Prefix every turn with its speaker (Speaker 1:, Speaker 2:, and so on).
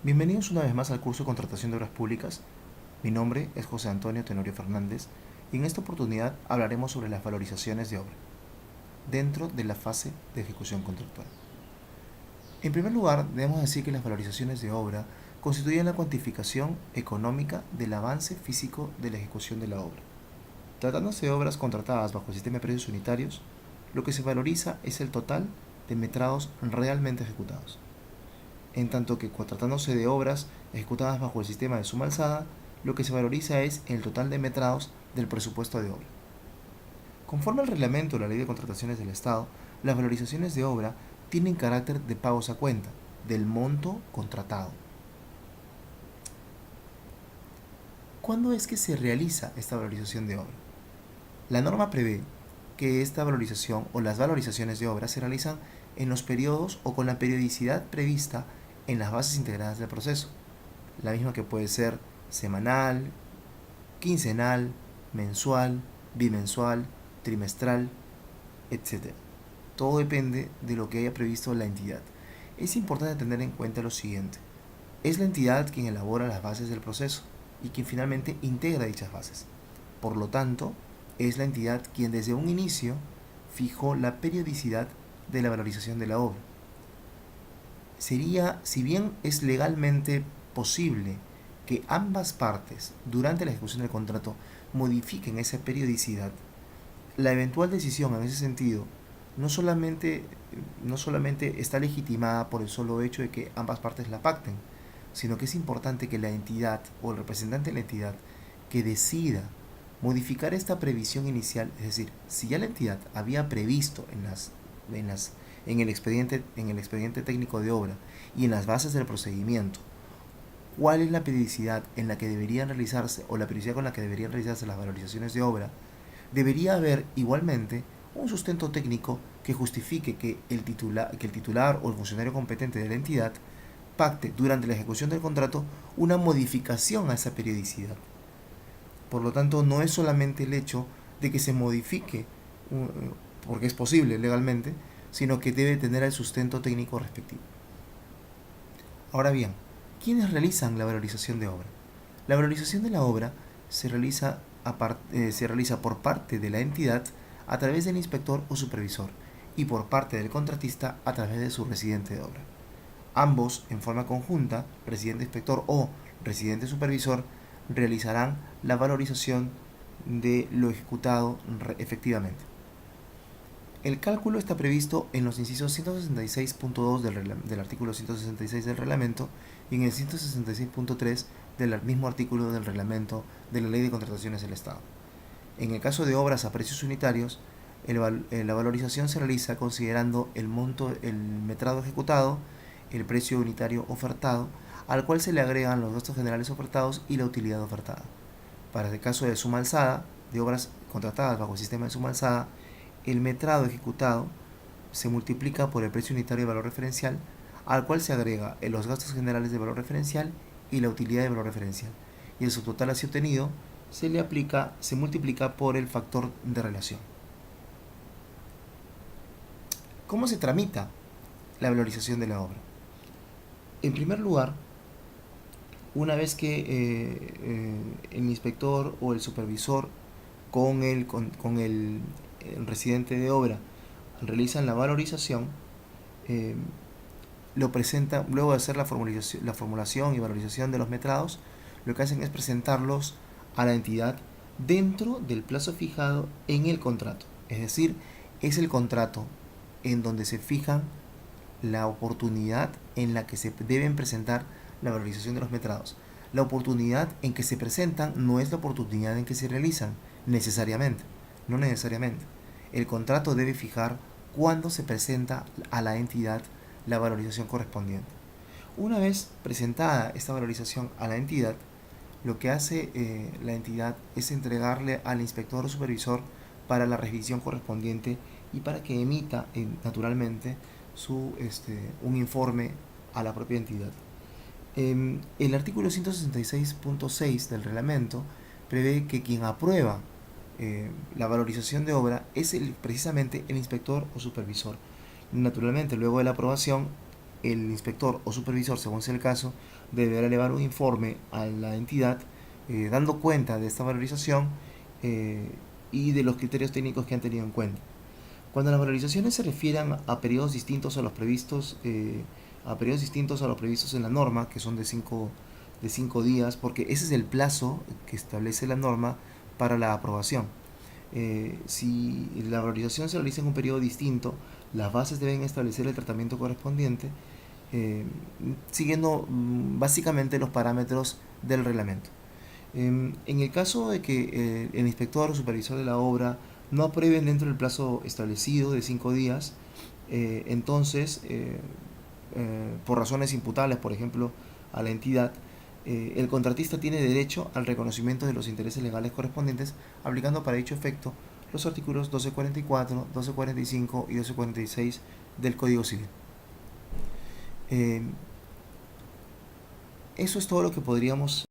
Speaker 1: Bienvenidos una vez más al curso de Contratación de Obras Públicas. Mi nombre es José Antonio Tenorio Fernández y en esta oportunidad hablaremos sobre las valorizaciones de obra dentro de la fase de ejecución contractual. En primer lugar, debemos decir que las valorizaciones de obra constituyen la cuantificación económica del avance físico de la ejecución de la obra. Tratándose de obras contratadas bajo el sistema de precios unitarios, lo que se valoriza es el total de metrados realmente ejecutados, en tanto que tratándose de obras ejecutadas bajo el sistema de suma alzada, lo que se valoriza es el total de metrados del presupuesto de obra. Conforme al reglamento de la Ley de Contrataciones del Estado, las valorizaciones de obra tienen carácter de pagos a cuenta del monto contratado. ¿Cuándo es que se realiza esta valorización de obra? La norma prevé que esta valorización o las valorizaciones de obra se realizan en los periodos o con la periodicidad prevista en las bases integradas del proceso, la misma que puede ser semanal, quincenal, mensual, bimensual, trimestral, etc. Todo depende de lo que haya previsto la entidad. Es importante tener en cuenta lo siguiente. Es la entidad quien elabora las bases del proceso y quien finalmente integra dichas bases. Por lo tanto, es la entidad quien desde un inicio fijó la periodicidad de la valorización de la obra. Sería, si bien es legalmente posible que ambas partes durante la ejecución del contrato modifiquen esa periodicidad, la eventual decisión en ese sentido no solamente, no solamente está legitimada por el solo hecho de que ambas partes la pacten, sino que es importante que la entidad o el representante de la entidad que decida modificar esta previsión inicial, es decir, si ya la entidad había previsto en el expediente técnico de obra y en las bases del procedimiento cuál es la periodicidad en la que deberían realizarse o la periodicidad con la que deberían realizarse las valorizaciones de obra, debería haber igualmente un sustento técnico que justifique que el titular o el funcionario competente de la entidad pacte durante la ejecución del contrato una modificación a esa periodicidad. Por lo tanto, no es solamente el hecho de que se modifique, porque es posible legalmente, sino que debe tener el sustento técnico respectivo. Ahora bien, ¿quiénes realizan la valorización de obra? La valorización de la obra se realiza por parte de la entidad a través del inspector o supervisor y por parte del contratista a través de su residente de obra. Ambos, en forma conjunta, residente inspector o residente supervisor, realizarán la valorización de lo ejecutado efectivamente. El cálculo está previsto en los incisos 166.2 del artículo 166 del reglamento y en el 166.3 del mismo artículo del reglamento de la Ley de Contrataciones del Estado. En el caso de obras a precios unitarios, la valorización se realiza considerando el monto, el metrado ejecutado, el precio unitario ofertado, al cual se le agregan los gastos generales ofertados y la utilidad ofertada. Para el caso de suma alzada, de obras contratadas bajo el sistema de suma alzada, el metrado ejecutado se multiplica por el precio unitario de valor referencial, al cual se agrega los gastos generales de valor referencial y la utilidad de valor referencial. Y el subtotal así obtenido se multiplica por el factor de relación. ¿Cómo se tramita la valorización de la obra? En primer lugar, una vez que el inspector o el supervisor con el residente de obra realizan la valorización, eh, lo presentan, luego de hacer la formulación y valorización de los metrados, lo que hacen es presentarlos a la entidad dentro del plazo fijado en el contrato. Es decir, es el contrato en donde se fijan la oportunidad en la que se deben presentar la valorización de los metrados. La oportunidad en que se presentan no es la oportunidad en que se realizan, necesariamente, no necesariamente. El contrato debe fijar cuándo se presenta a la entidad la valorización correspondiente. Una vez presentada esta valorización a la entidad, lo que hace la entidad es entregarle al inspector o supervisor para la revisión correspondiente y para que emita naturalmente un informe a la propia entidad. El artículo 166.6 del reglamento prevé que quien aprueba la valorización de obra es precisamente el inspector o supervisor. Naturalmente, luego de la aprobación, el inspector o supervisor, según sea el caso, deberá elevar un informe a la entidad dando cuenta de esta valorización y de los criterios técnicos que han tenido en cuenta. Cuando las valorizaciones se refieran a periodos distintos a los previstos, en la norma, que son de 5 días, porque ese es el plazo que establece la norma para la aprobación. Si la valorización se realiza en un periodo distinto, las bases deben establecer el tratamiento correspondiente, eh, siguiendo básicamente los parámetros del reglamento. En el caso de que el inspector o supervisor de la obra no aprueben dentro del plazo establecido de 5 días, entonces, por razones imputables, por ejemplo, a la entidad, el contratista tiene derecho al reconocimiento de los intereses legales correspondientes, aplicando para dicho efecto los artículos 1244, 1245 y 1246 del Código Civil. Eso es todo lo que podríamos